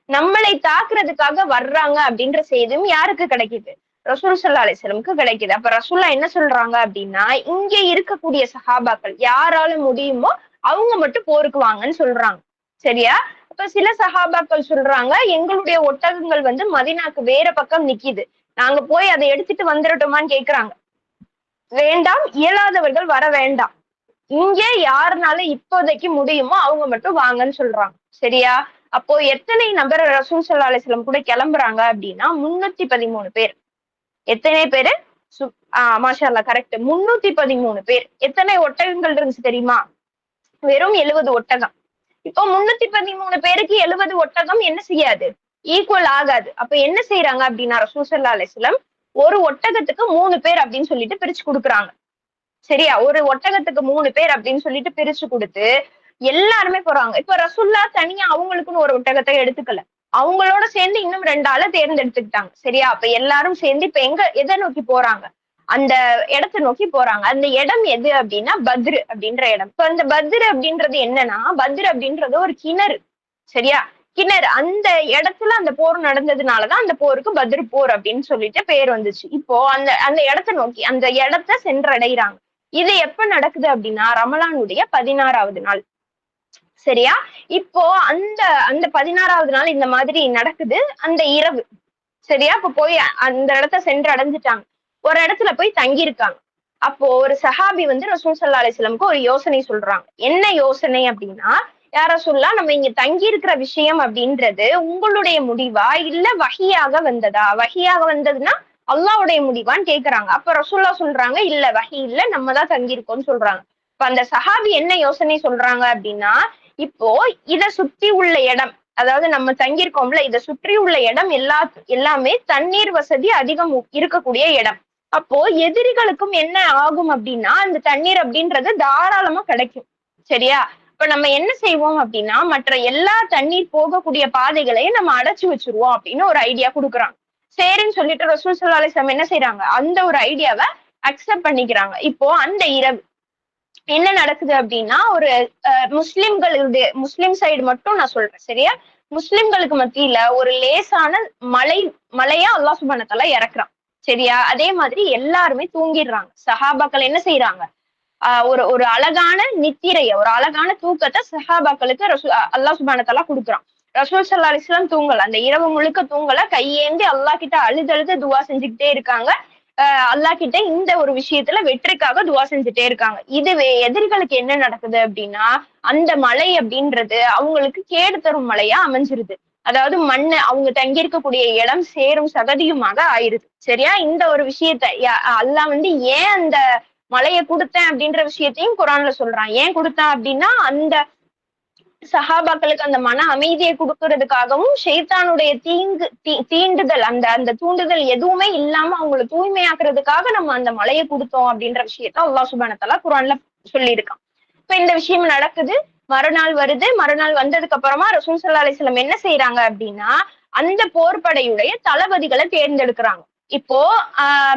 நம்மளை தாக்குறதுக்காக வர்றாங்க அப்படின்ற செய்தியும் யாருக்கு கிடைக்குது, ரசூல் ஸல்லல்லாஹு அலைஹி வஸல்லம்க்கு கிடைக்குது. அப்ப ரசூலுல்லாஹ் என்ன சொல்றாங்க அப்படின்னா, இங்க இருக்கக்கூடிய சஹாபாக்கள் யாரால முடியுமோ அவங்க மட்டும் போருக்கு வாங்கன்னு சொல்றாங்க. சரியா? அப்ப சில சஹாபாக்கள் சொல்றாங்க, எங்களுடைய ஒட்டகங்கள் வந்து மதீனாக்கு வேற பக்கம் நிக்குது, நாங்க போய் அதை எடுத்துட்டு வந்துடட்டுமான்னு கேக்குறாங்க. வேண்டாம், இயலாதவர்கள் வர வேண்டாம், இங்க யாருனால இப்போதைக்கு முடியுமோ அவங்க மட்டும் வாங்கன்னு சொல்றாங்க. சரியா? அப்போ எத்தனை நபர் ரசூல் ஸல்லல்லாஹு அலைஹி வஸல்லம் கூட கிளம்புறாங்க அப்படின்னா 313 பேர். எத்தனை பேரு? மாஷா அல்லாஹ், கரெக்ட், 313 பேர். எத்தனை ஒட்டகங்கள் இருந்துச்சு தெரியுமா? வெறும் 70 ஒட்டகம். இப்போ 313 பேருக்கு 70 ஒட்டகம் என்ன செய்யாது, ஈக்குவல் ஆகாது. அப்ப என்ன செய்யறாங்க அப்படின்னா ரசூல் ஸல்லல்லாஹு அலைஹி வஸல்லம் ஒரு ஒட்டகத்துக்கு 3 பேர் அப்படின்னு சொல்லிட்டு பிரிச்சு கொடுக்குறாங்க. சரியா? ஒரு ஒட்டகத்துக்கு 3 பேர் அப்படின்னு சொல்லிட்டு பிரிச்சு கொடுத்து எல்லாருமே போறாங்க. இப்ப ரசூல்லா தனியா அவங்களுக்குன்னு ஒரு ஒட்டகத்தை எடுத்துக்கல, அவங்களோட சேர்ந்து இன்னும் 2 ஆளை தேர்ந்தெடுத்துக்கிட்டாங்க. சரியா? அப்ப எல்லாரும் சேர்ந்து இப்ப எதை நோக்கி போறாங்க, அந்த இடத்தை நோக்கி போறாங்க. அந்த இடம் எது அப்படின்னா பத்ரு அப்படின்ற இடம். இப்ப அந்த பத்ரு அப்படின்றது என்னன்னா, பத்ரு அப்படின்றது ஒரு கிணறு. சரியா? கிணறு. அந்த இடத்துல அந்த போர் நடந்ததுனாலதான் அந்த போருக்கு பத்ரு போர் அப்படின்னு சொல்லிட்டு பேர் வந்துச்சு. இப்போ அந்த அந்த இடத்தை நோக்கி அந்த இடத்தை சென்றடைகிறாங்க. இது எப்ப நடக்குது அப்படின்னா ரமலானுடைய 16வது நாள். சரியா? இப்போ அந்த அந்த 16வது நாள் இந்த மாதிரி நடக்குது, அந்த இரவு. சரியா? இப்ப போய் அந்த இடத்தை சென்று அடைஞ்சிட்டாங்க. ஒரு இடத்துல போய் தங்கியிருக்காங்க. அப்போ ஒரு சஹாபி வந்து ரசூல் ஸல்லல்லாஹு அலைஹி வஸல்லம்க்கு ஒரு யோசனை சொல்றாங்க. என்ன யோசனை அப்படின்னா, யா ரசூலுல்லாஹ், நம்ம இங்க தங்கி இருக்கிற விஷயம் அப்படின்றது உங்களுடைய முடிவா இல்ல வஹியாக வந்ததா? வஹியாக வந்ததுன்னா அல்லாஹ்வுடைய முடிவான்னு கேக்குறாங்க. அப்ப ரசூலுல்லாஹ் சொல்றாங்க, இல்ல வஹி இல்ல, நம்ம தான் தங்கியிருக்கோம்னு சொல்றாங்க. இப்ப அந்த சஹாபி என்ன யோசனை சொல்றாங்க அப்படின்னா, இப்போ இத சுத்தி உள்ள இடம், அதாவது நம்ம தங்கியிருக்கோம்ல, இதை சுற்றி உள்ள இடம் எல்லாமே தண்ணீர் வசதி அதிகம் இருக்கக்கூடிய இடம். அப்போ எதிரிகளுக்கும் என்ன ஆகும் அப்படின்னா, அந்த தண்ணீர் அப்படின்றது தாராளமா கிடைக்கும். சரியா? இப்ப நம்ம என்ன செய்வோம் அப்படின்னா, மற்ற எல்லா தண்ணீர் போகக்கூடிய பாதைகளையும் நம்ம அடைச்சு வச்சிருவோம் அப்படின்னு ஒரு ஐடியா கொடுக்குறாங்க. சரின்னு சொல்லிட்டு ரசூல் ஸல்லல்லாஹு அலைஹி வஸல்லம் என்ன செய்யறாங்க, அந்த ஒரு ஐடியாவை அக்செப்ட் பண்ணிக்கிறாங்க. இப்போ அந்த இரவு என்ன நடக்குது அப்படின்னா, ஒரு முஸ்லிம் சைடு மட்டும் நான் சொல்றேன். சரியா? முஸ்லிம்களுக்கு மத்தியில ஒரு லேசான மழையா அல்லாஹ் சுப்ஹானஹு வ தஆலா இறக்குறான். சரியா? அதே மாதிரி எல்லாருமே தூங்கிடுறாங்க. சஹாபாக்கள் என்ன செய்யறாங்க? ஒரு ஒரு அழகான நித்திரைய, ஒரு அழகான தூக்கத்தை சஹாபாக்களுக்கு அல்லாஹ் சுப்ஹானஹு வ தஆலா கொடுக்குறான். ரசூல் ஸல்லல்லாஹு அலைஹி வஸல்லம் தூங்கல. அந்த இரவு முழுக்க தூங்கல. கையேந்தி அல்லாஹ் கிட்ட அழுது துவா செஞ்சுக்கிட்டே இருக்காங்க. அல்லாஹ் கிட்ட இந்த ஒரு விஷயத்துல வெற்றிக்காக துவா செஞ்சுட்டே இருக்காங்க. இதுவே எதிரிகளுக்கு என்ன நடக்குது அப்படின்னா, அந்த மழை அப்படின்றது அவங்களுக்கு கேடு தரும் மழையா அமைஞ்சிருது. அதாவது மண்ணு அவங்க தங்கி இருக்கக்கூடிய இடம் சேரும் சகதியுமாக ஆயிருது. சரியா? இந்த ஒரு விஷயத்த அல்லாஹ் ஏன் அந்த மழையை கொடுத்தேன் அப்படின்ற விஷயத்தையும் குரான்ல சொல்றான். ஏன் கொடுத்தான் அப்படின்னா, அந்த சஹாபாக்களுக்கு அந்த மன அமைதியை கொடுக்கறதுக்காகவும், ஷைத்தானுடைய தீண்டுதல், அந்த அந்த தூண்டுதல் எதுவுமே இல்லாம அவங்களை தூய்மையாக்குறதுக்காக நம்ம அந்த மலையை கொடுத்தோம் அப்படின்ற விஷயத்த அல்லாஹ் சுப்ஹானஹு வ தஆலா குர்ஆன்ல சொல்லியிருக்கான். இப்ப இந்த விஷயம் நடக்குது. மறுநாள் வருது. மறுநாள் வந்ததுக்கு அப்புறமா ரசூல் ஸல்லல்லாஹு அலைஹி வஸல்லம் என்ன செய்யறாங்க அப்படின்னா, அந்த போர்படையுடைய தளபதிகளை தேர்ந்தெடுக்கிறாங்க. இப்போ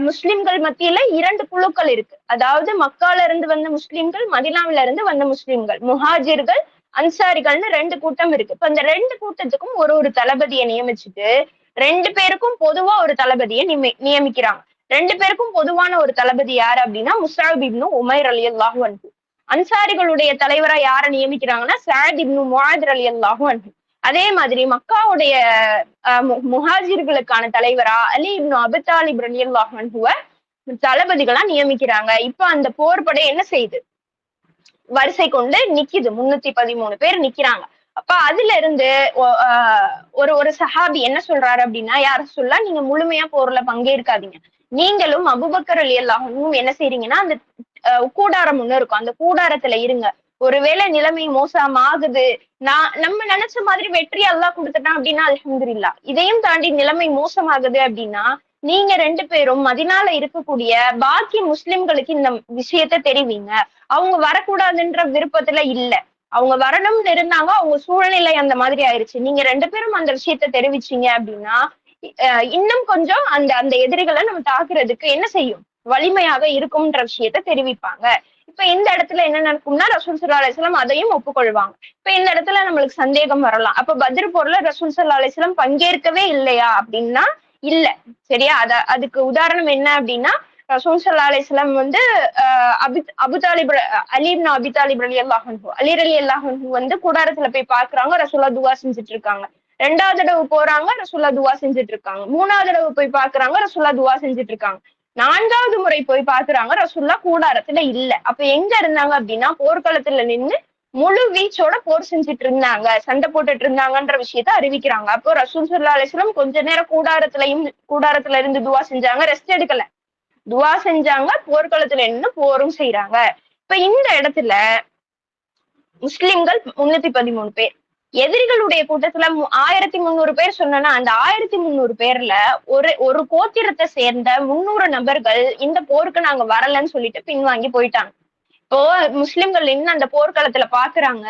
முஸ்லிம்கள் மத்தியில 2 குழுக்கள் இருக்கு. அதாவது மக்கால இருந்து வந்த முஸ்லிம்கள், மதீனாவில இருந்து வந்த முஸ்லிம்கள், முஹாஜிர்கள், அன்சாரிகள்னு 2 கூட்டம் இருக்கு. இப்ப இந்த 2 கூட்டத்துக்கும் ஒரு தளபதியை நியமிச்சுட்டு 2 பேருக்கும் பொதுவா ஒரு தளபதியை நியமிக்கிறாங்க. 2 பேருக்கும் பொதுவான ஒரு தளபதி யாரு அப்படின்னா முஸ்அப் இப்னு உமைர் ரலியல்லாஹு அன்ஹு. அன்சாரிகளுடைய தலைவரா யாரை நியமிக்கிறாங்கன்னா சஅத் இப்னு முஆத் ரலியல்லாஹு அன்ஹு. அதே மாதிரி மக்காவுடைய முஹாஜிர்களுக்கான தலைவரா அலி இப்னு அபி தாலிப் ரலியல்லாஹு அன்ஹுவ தளபதிகளா நியமிக்கிறாங்க. இப்ப அந்த போர்படை என்ன செய்யுது? வரிசை கொண்டு நிக்குது. 313 பேர் நிக்கிறாங்க. அப்ப அதுல இருந்து ஒரு சஹாபி என்ன சொல்றாரு அப்படின்னா, யார சொல்ல, நீங்க முழுமையா போர்ல பங்கேற்காதீங்க. நீங்களும் அபூபக்கர் ரலியல்லாஹு அன்ஹு என்ன செய்றீங்கன்னா, அந்த கூடாரம் ஒண்ணு இருக்கும். அந்த கூடாரத்துல இருங்க. ஒருவேளை நிலைமை மோசமாகுது, நம்ம நினைச்ச மாதிரி வெற்றி அல்லாஹ் கொடுத்துட்டான் அப்படின்னா அல்ஹம்துலில்லாஹ். இதையும் தாண்டி நிலைமை மோசமாகுது அப்படின்னா, நீங்க 2 பேரும் மதீனால இருக்கக்கூடிய பாக்கி முஸ்லிம்களுக்கு இந்த விஷயத்த தெரிவிங்க. அவங்க வரக்கூடாதுன்ற விருப்பத்துல இல்ல. அவங்க வரணும்னு இருந்தாங்க. அவங்க சூழ்நிலை அந்த மாதிரி ஆயிருச்சு. நீங்க 2 பேரும் அந்த விஷயத்த தெரிவிச்சீங்க அப்படின்னா, இன்னும் கொஞ்சம் அந்த அந்த எதிரிகளை நம்ம தாக்குறதுக்கு என்ன செய்யும்? வலிமையாக இருக்கும்ன்ற விஷயத்த தெரிவிப்பாங்க. இப்ப இந்த இடத்துல என்ன நடக்கும்னா, ரசூல் ஸல்லல்லாஹு அலைஹி வஸல்லம் அதையும் ஒப்புக்கொள்வாங்க. இப்ப இந்த இடத்துல நம்மளுக்கு சந்தேகம் வரலாம். அப்ப பத்ர் போர்ல ரசூல் ஸல்லல்லாஹு அலைஹி வஸல்லம் பங்கேற்கவே இல்லையா அப்படின்னா, இல்ல. சரியா? அதுக்கு உதாரணம் என்ன அப்படின்னா, ரசூல் ஸல்லல்லாஹு அலைஹி வஸல்லம் அபூ தாலிப் அலி இப்னு அபி தாலிப் ரலியல்லாஹு அன்ஹு, அலி ரலியல்லாஹு அன்ஹு கூடாரத்துல போய் பாக்குறாங்க. ரசூலுல்லாஹ் துவா செஞ்சுட்டு இருக்காங்க. 2வது தடவை போறாங்க. ரசூலுல்லாஹ் துவா செஞ்சுட்டு இருக்காங்க. 3வது தடவை போய் பாக்குறாங்க. ரசூலுல்லாஹ் துவா செஞ்சுட்டு இருக்காங்க. 4வது முறை போய் பாக்குறாங்க. ரசூலுல்லாஹ் கூடாரத்துல இல்ல. அப்ப எங்க இருந்தாங்க அப்படின்னா, போர்க்களத்துல நின்னு முழு வீச்சோட போர் செஞ்சுட்டு இருந்தாங்க, சண்டை போட்டுட்டு இருந்தாங்கன்ற விஷயத்த அறிவிக்கிறாங்க. அப்போ ரசூல் ஸல்லல்லாஹு அலைஹி வஸல்லம் கொஞ்ச நேரம் கூடாரத்துல இருந்து துவா செஞ்சாங்க. ரெஸ்ட் எடுக்கல. துவா செஞ்சாங்க. போர்க்களத்துல நின்னு போரும் செய்யறாங்க. இப்ப இந்த இடத்துல முஸ்லிம்கள் 313 பேர், எதிரிகளுடைய கூட்டத்துல 1300 பேர் சொன்னா, அந்த 1300 பேர்ல ஒரு கோத்திரத்தை சேர்ந்த 300 நபர்கள் இந்த போருக்கு நாங்க வரலன்னு சொல்லிட்டு பின்வாங்கி போயிட்டாங்க. இப்போ முஸ்லிம்கள் இன்னும் அந்த போர்க்களத்துல பாக்குறாங்க.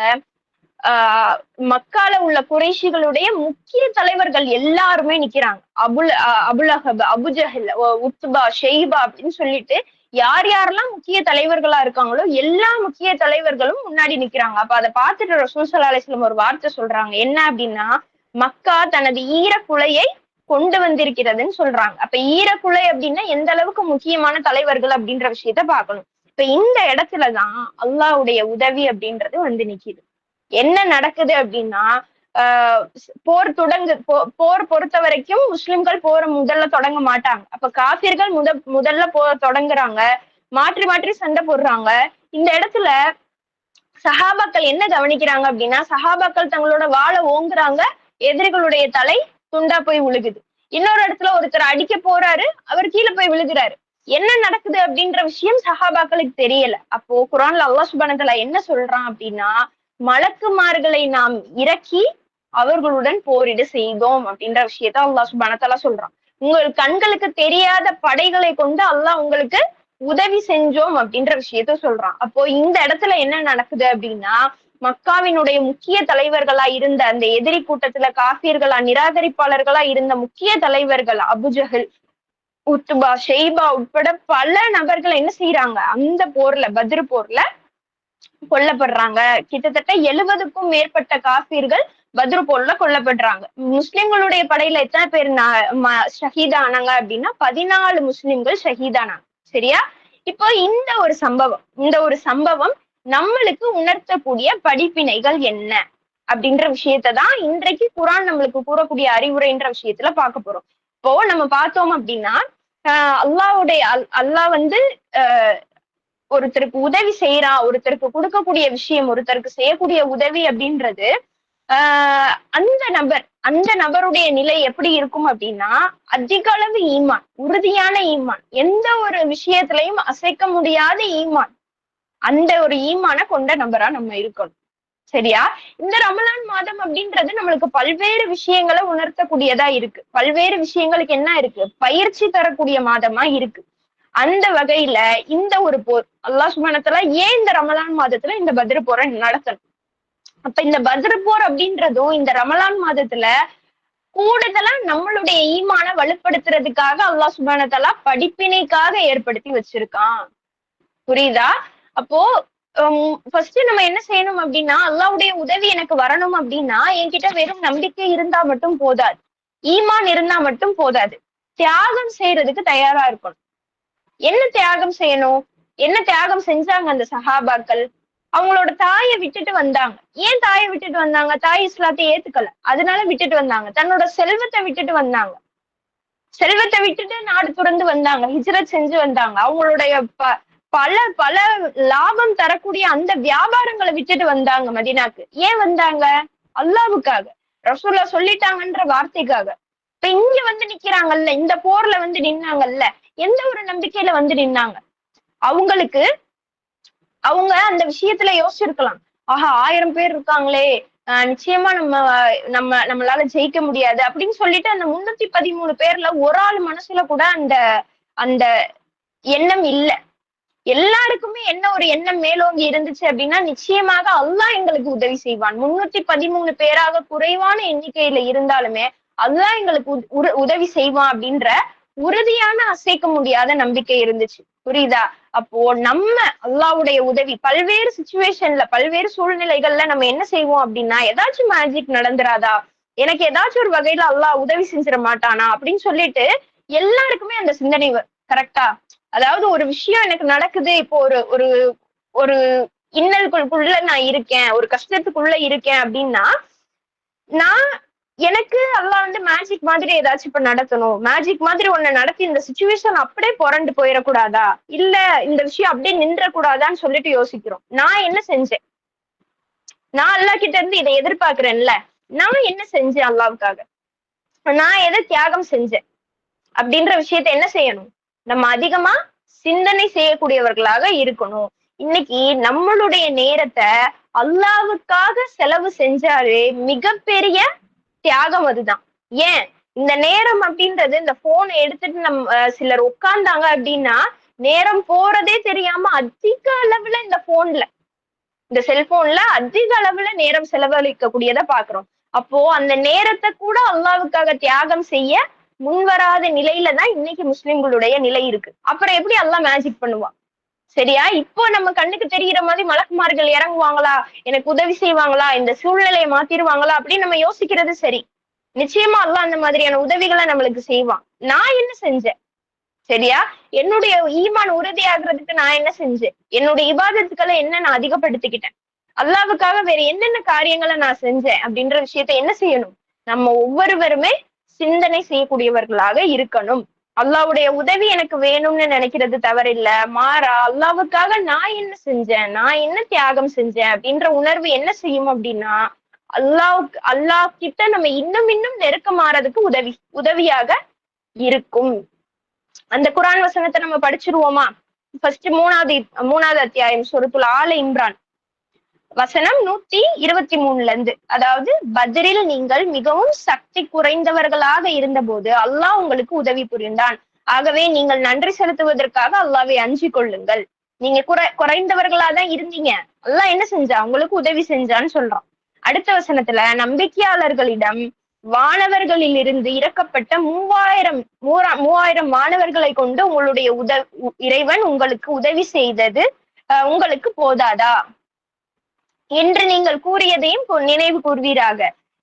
மக்கால உள்ள குறைஷிகளுடைய முக்கிய தலைவர்கள் எல்லாருமே நிக்கிறாங்க. அபுலஹப், அபுஜஹல், உத்பா, ஷெய்பா அப்படின்னு சொல்லிட்டு யார் யாரெல்லாம் முக்கிய தலைவர்களா இருக்காங்களோ எல்லா முக்கிய தலைவர்களும் முன்னாடி நிக்கிறாங்க. அப்ப அதை பார்த்துட்டு ரசூல் ஸல்லல்லாஹு அலைஹி வஸல்லம் ஒரு வார்த்தை சொல்றாங்க. என்ன அப்படின்னா, மக்கா தனது ஈரக்குலையை கொண்டு வந்திருக்கிறதுன்னு சொல்றாங்க. அப்ப ஈரக்குலை அப்படின்னா எந்த அளவுக்கு முக்கியமான தலைவர்கள் அப்படின்ற விஷயத்த பார்க்கணும். இப்ப இந்த இடத்துலதான் அல்லாஹ்வுடைய உதவி அப்படின்றது நிக்குது. என்ன நடக்குது அப்படின்னா, போர் பொறுத்த வரைக்கும் முஸ்லிம்கள் போற முதல்ல தொடங்க மாட்டாங்க. அப்ப காஃபிர்கள் முதல்ல தொடங்குறாங்க. மாற்றி மாற்றி சண்டை போடுறாங்க. இந்த இடத்துல சஹாபாக்கள் என்ன கவனிக்கிறாங்க அப்படின்னா, சஹாபாக்கள் தங்களோட வாளை ஓங்குறாங்க. எதிரிகளுடைய தலை துண்டா போய் விழுகுது. இன்னொரு இடத்துல ஒருத்தர் அடிக்க போறாரு. அவர் கீழே போய் விழுகிறாரு. என்ன நடக்குது அப்படின்ற விஷயம் சஹாபாக்களுக்கு தெரியல. அப்போ குர்ஆன்ல அல்லாஹ் சுப்ஹானஹு வ தஆலா என்ன சொல்றான் அப்படின்னா, மலக்குமார்களை நாம் இறக்கி அவர்களுடன் போரிட செய்தோம் அப்படின்ற விஷயத்த அல்லாஹ் சுப்ஹானஹு வ தஆலா சொல்றான். உங்கள் கண்களுக்கு தெரியாத படைகளை கொண்டு அல்லாஹ் உங்களுக்கு உதவி செஞ்சோம் அப்படின்ற விஷயத்த சொல்றான். அப்போ இந்த இடத்துல என்ன நடக்குது அப்படின்னா, மக்காவினுடைய முக்கிய தலைவர்களா இருந்த அந்த எதிரி கூட்டத்துல காஃபிர்களா, நிராகரிப்பாளர்களா இருந்த முக்கிய தலைவர்கள் அபுஜஹல், உத்பா, ஷெய்பா உட்பட பல நபர்கள் என்ன செய்யறாங்க, அந்த போர்ல பத்ர் போர்ல கொல்லப்படுறாங்க. கிட்டத்தட்ட 70க்கும் மேற்பட்ட காஃபிர்கள் பத்ர் போர்ல கொல்லப்படுறாங்க. முஸ்லிம்களுடைய படையில எத்தனை பேர் ஷஹீதானாங்க அப்படின்னா 14 முஸ்லிம்கள் ஷஹீதானாங்க. சரியா? இப்போ இந்த ஒரு சம்பவம் நம்மளுக்கு உணர்த்தக்கூடிய படிப்பினைகள் என்ன அப்படின்ற விஷயத்தான் இன்றைக்கு குரான் நம்மளுக்கு கூறக்கூடிய அறிவுரைன்ற விஷயத்துல பார்க்க போறோம். இப்போ நம்ம பார்த்தோம் அப்படின்னா அல்லாஹ் வந்து ஒருத்தருக்கு உதவி செய்யறான், ஒருத்தருக்கு கொடுக்கக்கூடிய விஷயம், ஒருத்தருக்கு செய்யக்கூடிய உதவி அப்படின்றது அந்த நபருடைய நிலை எப்படி இருக்கும் அப்படின்னா அதிக அளவு ஈமான், உறுதியான ஈமான், எந்த ஒரு விஷயத்திலையும் அசைக்க முடியாத ஈமான், அந்த ஒரு ஈமான கொண்ட நபரா நம்ம இருக்கணும். சரியா? இந்த ரமலான் மாதம் அப்படின்றது நம்மளுக்கு பல்வேறு விஷயங்களை உணர்த்தக்கூடியதா இருக்கு. பல்வேறு விஷயங்களுக்கு என்ன இருக்கு, பயிற்சி தரக்கூடிய மாதமா இருக்கு. அந்த வகையில இந்த ஒரு போர் அல்லாஹ் சுப்ஹானஹு வ தஆலா ஏன் இந்த ரமலான் மாதத்துல இந்த பத்ர் போரை நடத்தணும்? அப்ப இந்த பத்ர் போர் அப்படின்றதும் இந்த ரமலான் மாதத்துல கூடுதலா நம்மளுடைய ஈமான வலுப்படுத்துறதுக்காக அல்லாஹ் சுப்ஹானஹு வ தஆலா படிப்பினைக்காக ஏற்படுத்தி வச்சிருக்கான். புரியுதா? அப்போ ஃபர்ஸ்ட் நம்ம என்ன செய்யணும் அப்படின்னா, அல்லாஹ்வுடைய உதவி எனக்கு வரணும் அப்படின்னா என்கிட்ட வெறும் நம்பிக்கை இருந்தா மட்டும் போதாது, ஈமான் இருந்தா மட்டும் போதாது, தியாகம் செய்யறதுக்கு தயாரா இருக்கணும். என்ன தியாகம் செய்யணும்? என்ன தியாகம் செஞ்சாங்க அந்த சஹாபாக்கள்? அவங்களோட தாயை விட்டுட்டு வந்தாங்க. ஏன் தாயை விட்டுட்டு வந்தாங்க? தாய் இஸ்லாத்தை ஏத்துக்கல, அதனால விட்டுட்டு வந்தாங்க. தன்னோட செல்வத்தை விட்டுட்டு வந்தாங்க. செல்வத்தை விட்டுட்டு நாடு துறந்து வந்தாங்க, ஹிஜ்ரத் செஞ்சு வந்தாங்க. அவங்களுடைய பல பல லாபம் தரக்கூடிய அந்த வியாபாரங்களை விட்டுட்டு வந்தாங்க மதீனாக்கு. ஏன் வந்தாங்க? அல்லாஹ்வுக்காக, ரசூலுல்லாஹ் சொல்லிட்டாங்கன்ற வார்த்தைக்காக. இப்ப இங்க வந்து நிக்கிறாங்கல்ல, இந்த போர்ல வந்து நின்னாங்கல்ல, எந்த ஒரு நம்பிக்கையில வந்து நின்னாங்க? அவங்க அந்த விஷயத்துல யோசிச்சிருக்கலாம், ஆஹா 1000 பேர் இருக்காங்களே, நிச்சயமா நம்மளால ஜெயிக்க முடியாது அப்படின்னு சொல்லிட்டு அந்த 313 பேர்ல ஒரு ஆள் மனசுல கூட அந்த அந்த எண்ணம் இல்ல. எல்லாருக்குமே என்ன ஒரு எண்ணம் மேலோங்கி இருந்துச்சு அப்படின்னா, நிச்சயமாக அல்லாஹ் எங்களுக்கு உதவி செய்வான். 313 பேராக குறைவான எண்ணிக்கையில இருந்தாலுமே அல்லாஹ் எங்களுக்கு உதவி செய்வான் அப்படின்ற உறுதியான அசைக்க முடியாத நம்பிக்கை இருந்துச்சு. புரியுதா? அப்போ நம்ம அல்லாஹ்வுடைய உதவி பல்வேறு சிச்சுவேஷன்ல, பல்வேறு சூழ்நிலைகள்ல நம்ம என்ன செய்வோம் அப்படின்னா, ஏதாச்சும் மேஜிக் நடந்துராதா, எனக்கு ஏதாச்சும் ஒரு வகையில அல்லாஹ் உதவி செஞ்சிட மாட்டானா அப்படின்னு சொல்லிட்டு எல்லாருக்குமே அந்த சிந்தனை கரெக்டா? அதாவது ஒரு விஷயம் எனக்கு நடக்குது, இப்போ ஒரு ஒரு ஒரு இன்னல்களுக்குள்ள நான் இருக்கேன், ஒரு கஷ்டத்துக்குள்ள இருக்கேன் அப்படின்னா, நான் எனக்கு அல்லாஹ் வந்து மேஜிக் மாதிரி ஏதாச்சும் இப்ப நடத்தணும், மேஜிக் மாதிரி ஒண்ணு நடத்தி இந்த சிச்சுவேஷன் அப்படியே புரண்டு போயிடக்கூடாதா, இல்ல இந்த விஷயம் அப்படியே நின்ற கூடாதான்னு சொல்லிட்டு யோசிக்கிறோம். நான் என்ன செஞ்சேன்? நான் அல்லாஹ் கிட்ட இருந்து இதை எதிர்பார்க்கிறேன்ல, நான் என்ன செஞ்சேன் அல்லாவுக்காக? நான் எதை தியாகம் செஞ்சேன் அப்படின்ற விஷயத்த என்ன செய்யணும்? நம்ம அதிகமா சிந்தனை செய்யக்கூடியவர்களாக இருக்கணும். இன்னைக்கு நம்மளுடைய நேரத்தை அல்லாவுக்காக செலவு செஞ்சாலே மிகப்பெரிய தியாகம் அதுதான். ஏன் இந்த நேரம் அப்படின்றது, இந்த போனை எடுத்துட்டு நம்ம சிலர் உட்கார்ந்தாங்க அப்படின்னா நேரம் போறதே தெரியாம அதிக அளவுல இந்த செல்போன்ல அதிக அளவுல நேரம் செலவழிக்க கூடியதை பாக்குறோம். அப்போ அந்த நேரத்தை கூட அல்லாவுக்காக தியாகம் செய்ய முன்வராத நிலையில தான் இன்னைக்கு முஸ்லிம்களுடைய நிலை இருக்கு. அப்புறம் எப்படி அல்லாஹ் மேஜிக் பண்ணுவான்? சரியா? இப்போ நம்ம கண்ணுக்கு தெரிகிற மாதிரி மலக்குமார்கள் இறங்குவாங்களா, எனக்கு உதவி செய்வாங்களா, இந்த சூழ்நிலையை மாத்திருவாங்களா அப்படின்னு நம்ம யோசிக்கிறது சரி. நிச்சயமா அல்லாஹ் அந்த மாதிரியான உதவிகளை நம்மளுக்கு செய்வான். நான் என்ன செஞ்சேன்? சரியா? என்னுடைய ஈமான் உறுதியாகிறதுக்கு நான் என்ன செஞ்சேன்? என்னுடைய இபாதத்துக்களை என்ன நான் அதிகப்படுத்திக்கிட்டேன்? அல்லாவுக்காக வேற என்னென்ன காரியங்களை நான் செஞ்சேன் அப்படின்ற விஷயத்த என்ன செய்யணும்? நம்ம ஒவ்வொருவருமே சிந்தனை செய்யக்கூடியவர்களாக இருக்கணும். அல்லாவுடைய உதவி எனக்கு வேணும்னு நினைக்கிறது தவறில்ல, மாறா அல்லாவுக்காக நான் என்ன செஞ்சேன், நான் என்ன தியாகம் செஞ்சேன் அப்படின்ற உணர்வு என்ன செய்யும் அப்படின்னா, அல்லாஹ் கிட்ட நம்ம இன்னும் இன்னும் நெருக்கமாறதுக்கு உதவியாக இருக்கும். அந்த குர்ஆன் வசனத்தை நம்ம படிச்சிருவோமா? ஃபர்ஸ்ட் மூணாவது அத்தியாயம் சூரத்துல் ஆல இம்ரான் வசனம் 123ல இருந்து. அதாவது, பத்ரில் நீங்கள் மிகவும் சக்தி குறைந்தவர்களாக இருந்தபோது அல்லாஹ் உங்களுக்கு உதவி புரிந்தான். ஆகவே நீங்கள் நன்றி செலுத்துவதற்காக அல்லாஹ்வை அஞ்சிக் கொள்ளுங்கள். நீங்க குறைந்தவர்களாதான் இருந்தீங்க, அல்லாஹ் என்ன செஞ்சா? உங்களுக்கு உதவி செஞ்சான்னு சொல்றான். அடுத்த வசனத்துல, நம்பிக்கையாளர்களிடம் வானவர்களில் இருந்து இறக்கப்பட்ட 3000 வானவர்களை கொண்டு உங்களுடைய இறைவன் உங்களுக்கு உதவி செய்தது உங்களுக்கு போதாதா? என்று நீங்கள் கூறியதையும் நினைவு கூர்வீராக.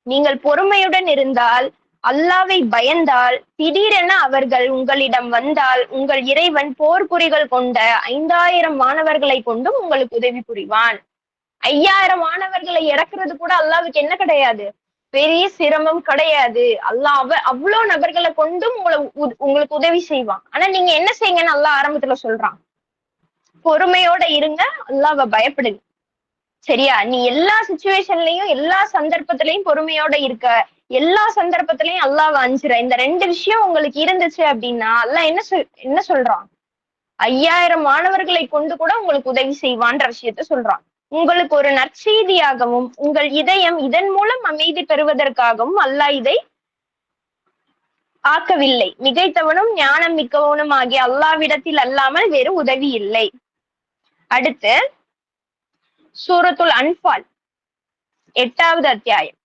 நீங்கள் பொறுமையுடன் இருந்தால், அல்லாவை பயந்தால், திடீரென அவர்கள் உங்களிடம் வந்தால், உங்கள் இறைவன் போர்க்குறிகள் கொண்ட 5000 மாணவர்களை கொண்டும் உங்களுக்கு உதவி புரிவான். 5000 மாணவர்களை இறக்குறது கூட அல்லாவுக்கு என்ன கிடையாது, பெரிய சிரமம் கிடையாது. அல்லாஹ் அவ்வளவு நபர்களை கொண்டும் உங்களுக்கு உதவி செய்வான். ஆனா நீங்க என்ன செய்யுங்கன்னு அல்லாஹ் ஆரம்பத்துல சொல்றான், பொறுமையோட இருங்க, அல்லாஹ்வை பயப்படுங்க. சரியா? நீ எல்லா சிச்சுவேஷன்லயும் எல்லா சந்தர்ப்பத்திலையும் பொறுமையோட இருக்க, எல்லா சந்தர்ப்பத்திலையும் அல்லாஹ்வை அஞ்சுற, இந்த 2 விஷயம் உங்களுக்கு இருந்துச்சு அப்படின்னா அல்லாஹ் என்ன சொல்றான், 5000 மாணவர்களை கொண்டு கூட உங்களுக்கு உதவி செய்வான்ற விஷயத்த சொல்றான். உங்களுக்கு ஒரு நற்செய்தியாகவும் உங்கள் இதயம் இதன் மூலம் அமைதி பெறுவதற்காகவும் அல்லாஹ் இதை ஆக்கவில்லை. மிகைத்தவனும் ஞானம் மிக்கவனும் ஆகிய அல்லாவிடத்தில் அல்லாமல் வேறு உதவி இல்லை. அடுத்து சூரத்துல் அன்பால் 8வது அத்தியாயம்.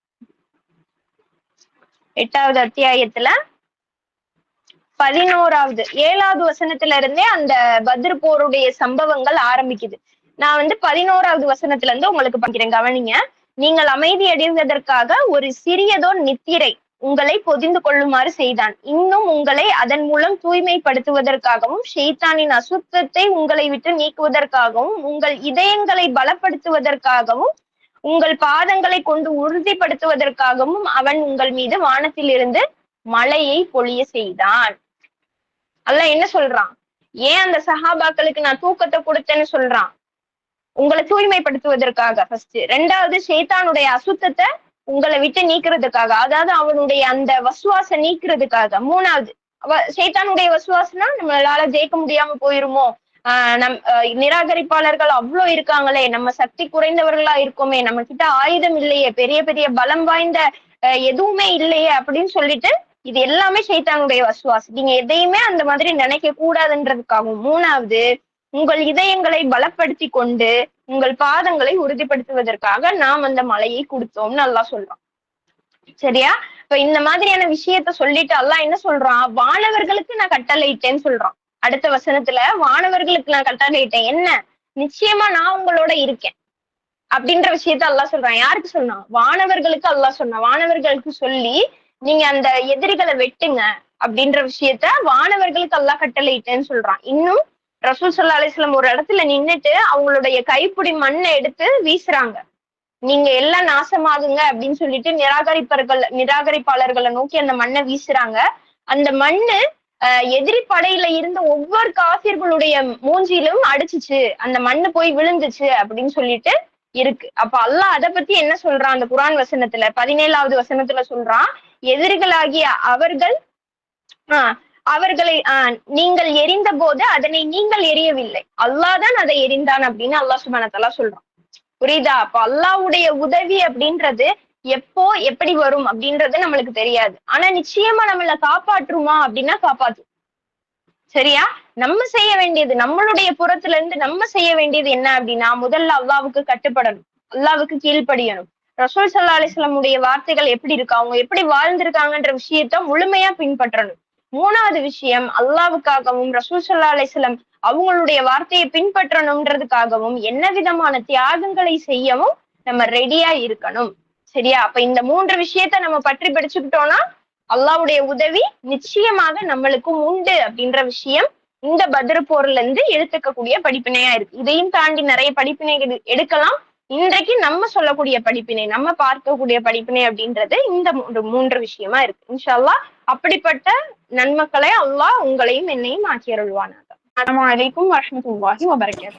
8வது அத்தியாயத்துல 7வது வசனத்துல இருந்தே அந்த பத்ர் போருடைய சம்பவங்கள் ஆரம்பிக்குது. நான் 11வது வசனத்துல இருந்து உங்களுக்கு பார்க்கிறேன், கவனிங்க. நீங்கள் அமைதி அடைவதற்காக ஒரு சிறியதோர் நித்திரை உங்களை பொதிந்து கொள்ளுமாறு செய்தான். இன்னும் உங்களை அதன் மூலம் தூய்மைப்படுத்துவதற்காகவும் ஷைத்தானின் அசுத்தத்தை உங்களை விட்டு நீக்குவதற்காகவும் உங்கள் இதயங்களை பலப்படுத்துவதற்காகவும் உங்கள் பாதங்களை கொண்டு உறுதிப்படுத்துவதற்காகவும் அவன் உங்கள் மீது வானத்திலிருந்து மழையை பொழிய செய்தான். அல்லாஹ் என்ன சொல்றான், ஏன் அந்த சஹாபாக்களுக்கு நான் தூக்கத்தை கொடுத்தேன்னு சொல்றான், உங்களை தூய்மைப்படுத்துவதற்காக ஃபர்ஸ்ட். 2வது ஷைத்தானுடைய அசுத்தத்தை உங்களை விட்டு நீக்கிறதுக்காக, அதாவது அவனுடைய அந்த வசுவாச நீக்கிறதுக்காக. 3வது ஷைத்தானுடைய வசுவாசனா நம்மளால ஜெயிக்க முடியாம போயிருமோ, நிராகரிப்பாளர்கள் அவ்வளவு இருக்காங்களே, நம்ம சக்தி குறைந்தவர்களா இருக்கோமே, நம்ம கிட்ட ஆயுதம் இல்லையே, பெரிய பெரிய பலம் வாய்ந்த எதுவுமே இல்லையே அப்படின்னு சொல்லிட்டு, இது எல்லாமே ஷைத்தானுடைய வசுவாசம். நீங்க எதையுமே அந்த மாதிரி நினைக்க கூடாதுன்றதுக்காகவும். 3வது உங்கள் இதயங்களை பலப்படுத்தி கொண்டு உங்கள் பாதங்களை உறுதிப்படுத்துவதற்காக நாம் அந்த மலையை கொடுத்தோம்னு அல்லாஹ் சொல்றான். சரியா? இப்ப இந்த மாதிரியான விஷயத்த சொல்லிட்டு அல்லாஹ் என்ன சொல்றான், வானவர்களுக்கு நான் கட்டளையிட்டேன்னு சொல்றான். அடுத்த வசனத்துல வானவர்களுக்கு நான் கட்டளையிட்டேன், என்ன, நிச்சயமா நான் உங்களோட இருக்கேன் அப்படின்ற விஷயத்த அல்லாஹ் சொல்றான். யாருக்கு சொன்னான்? வானவர்களுக்கு அல்லாஹ் சொன்னான். வானவர்களுக்கு சொல்லி நீங்க அந்த எதிரிகளை வெட்டுங்க அப்படின்ற விஷயத்த வானவர்களுக்கு அல்லாஹ் கட்டளையிட்டேன்னு சொல்றான். இன்னும் ரசூல் ஸல்லல்லாஹு அலைஹி வஸல்லம் ஒரு இடத்துல நின்னுட்டு அவங்களுடைய கைப்பிடி மண்ணை எடுத்து வீசுறாங்க. நீங்க எல்லாம் நாசமாகுங்க அப்படின்னு சொல்லிட்டு நிராகரிப்பாளர்களை நோக்கி அந்த மண்ணை வீசுறாங்க. அந்த மண்ணு எதிரி படையில இருந்த ஒவ்வொரு காஃபிர்களுடைய மூஞ்சிலும் அடிச்சுச்சு, அந்த மண்ணு போய் விழுந்துச்சு அப்படின்னு சொல்லிட்டு இருக்கு. அப்ப அல்லாஹ் அதை பத்தி என்ன சொல்றான் அந்த குர்ஆன் வசனத்துல 17வது வசனத்துல சொல்றான், எதிரிகளாகிய அவர்களை நீங்கள் எரிந்த போது அதனை நீங்கள் எரியவில்லை, அல்லாஹ் தான் அதை எரிந்தான் அப்படின்னு அல்லாஹ் சுப்ஹானஹு வ தஆலா சொல்றான். புரியுதா? அப்ப அல்லாஹ்வுடைய உதவி அப்படின்றது எப்போ எப்படி வரும் அப்படின்றது நம்மளுக்கு தெரியாது. ஆனா நிச்சயமா நம்மளை காப்பாற்றுமா அப்படின்னா காப்பாற்றும். சரியா? நம்ம செய்ய வேண்டியது, நம்மளுடைய புறத்துல இருந்து நம்ம செய்ய வேண்டியது என்ன அப்படின்னா, முதல்ல அல்லாஹ்வுக்கு கட்டுப்படணும், அல்லாஹ்வுக்கு கீழ்ப்படியணும். ரசூல் ஸல்லல்லாஹு அலைஹி வஸல்லம் உடைய வார்த்தைகள் எப்படி இருக்கு, அவங்க எப்படி வாழ்ந்திருக்காங்கன்ற விஷயத்த முழுமையா பின்பற்றணும். 3வது விஷயம், அல்லாஹ்வுக்காகவும் ரசூல் ஸல்லல்லாஹு அலைஹி வஸல்லம் அவங்களுடைய வார்த்தையை பின்பற்றணும்ன்றதுக்காகவும் என்ன விதமான தியாகங்களை செய்யவும் நம்ம ரெடியா இருக்கணும். சரியா? அப்ப இந்த 3 விஷயத்த நம்ம பற்றி படிச்சுக்கிட்டோம்னா அல்லாஹ்வுடைய உதவி நிச்சயமாக நம்மளுக்கும் உண்டு அப்படின்ற விஷயம் இந்த பத்ர் போர்ல இருந்து எடுத்துக்கக்கூடிய படிப்பினையா இருக்கு. இதையும் தாண்டி நிறைய படிப்பினைகள் எடுக்கலாம். இன்றைக்கு நம்ம சொல்லக்கூடிய படிப்பினை, நம்ம பார்க்கக்கூடிய படிப்பினை அப்படின்றது இந்த 3 விஷயமா இருக்கு. இன்ஷா அல்லாஹ் அப்படிப்பட்ட நன்மக்களை அல்லாஹ் உங்களையும் என்னையும் ஆக்கி அருள்வானாக. அஸ்ஸலாமு அலைக்கும் வரஹ்மத்துல்லாஹி வபரகாத்துஹு.